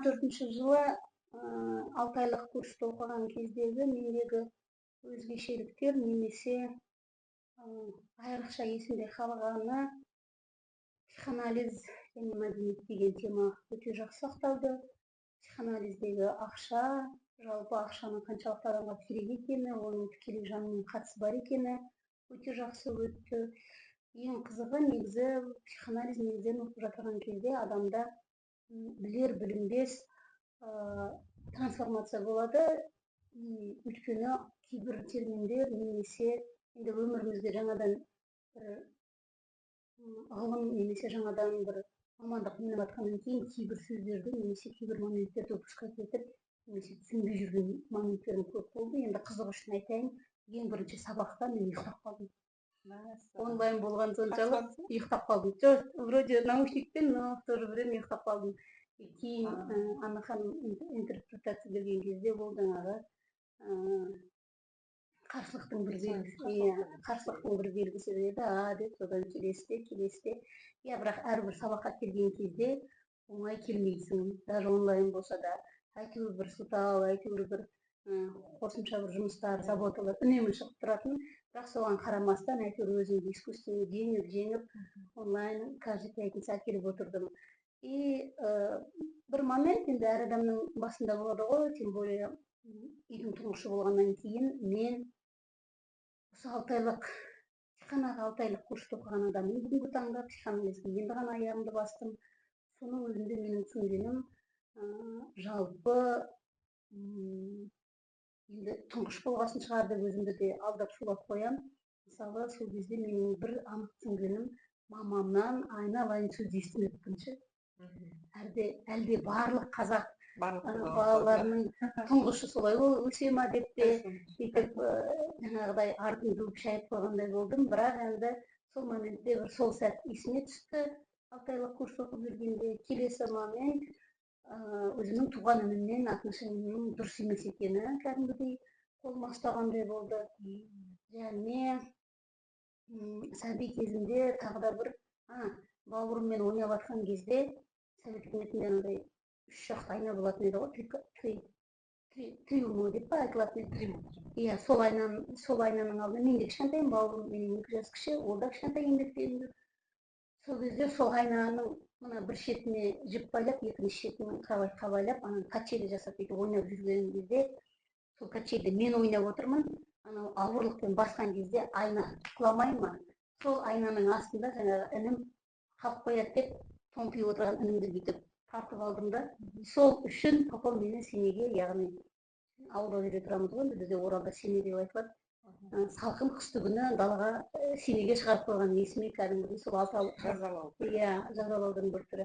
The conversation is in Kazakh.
4 жылы 6 айлық курста оқыған кездегі мендегі өзгешеліктер немесе айрықша есімде қалғаны психоанализ және мәдениет деген тема өте жақсы сақталды. Психоанализдегі ақша, жалпы ақшаның қаншалықты адамға керек екені, оның тікелей жанымен қатысы бар екені өте жақсы өтті. Ең қызығы негізі психоанализ негізінен оқып жатырған кезде адамда білер білінбес трансформация болады. Өйткені кейбір терминдер немесе енді өмірімізде жаңадан бір ғылым немесе жаңадан бір мамандық еніп жатқаннан кейін кейбір сөздерді немесе кейбір моменттерді ұпысқа кетіп немесе түсінбей жүрген моменттерім көп болды. Енді қызық үшін айтайын, ең бірінші сабақта мен ұйықтап қалдым. Онлайн болған соншалық ұйықтап қалдым. Жоқ, вроде наушникпен, но в то же время ұйықтап қалдым. Кейін Анна ханым интерпретация берген кезде ол жаңағы қарсылықтың бір белгісі деді, деп содан келесіде. Бірақ әрбір сабаққа келген кезде оңай келмейсің, даже онлайн болса да, әйтеуір бір сылтау, әйтеуір бір қосымша бір жұмыстар, заботалар үнемі шығып тұратын, бірақ соған қарамастан әйтеуір өзімді искусственно жеңіп онлайн каждый пятница келіп отырдым. И бір момент енді әр адамның басында болады ғой, тем более үйдің тұңғышы болғаннан кейін мен осы 6 айлық курсты оқыған адамның бүгінгі таңда психоанализге енді ғана аяғымды бастым. Соның өзінде менің түсінгенім жалпы енді тұңғыш болғасын шығар деп өзімді де алдап шулап қоям. Мысалы сол кезде менің бір анық түсінгенім мамамнан айналайын сөз естімеппін. Әлде барлық қазақ балаларының тұңғышы солай өсе ма деп те сөйтіп жаңағыдай артымды шайып қойғандай болдым. Бірақ енді сол моментте бір сол сәт есіме түсті. 6 айлық курс оқып жүргенде келесі момент өзімнің туған ініммен отношениямның дұрыс емес екені кәдімгідей қолыма ұстағандай болды. Және сәби кезімде тағы да бір бауырыммен ойнап жатқан кезде совет үкіметінде андай 3 жақты айна болатын еді ғой, триумно деп па айтылатын еді. Сол айнаның алдында мен де кішкентайым, бауырым менен 2 жас кіші, ол да кішкентай еңбектенді. Сол кезде сол айнаның мына бір шетіне жіп байлап, екінші шетін қабайлап, качели жасап ойнап жүрген кезде, сол качельде мен ойнап отырмын, анау ауырлықпен басқан кезде айна құламай ма? Сол айнаның астында жаңағы інім қалып қояды деп, томпиып отырған інімді бүйтіп тартып алдым да. Сол үшін папам мені семейге, яғни ауылда жүре тұрамыз ғой, бізде Оралда семей деп айтылады. Салқын қысты күні далаға семейге шығарып қойған есіме кәдімгідей сол жазалаудың бір түрі.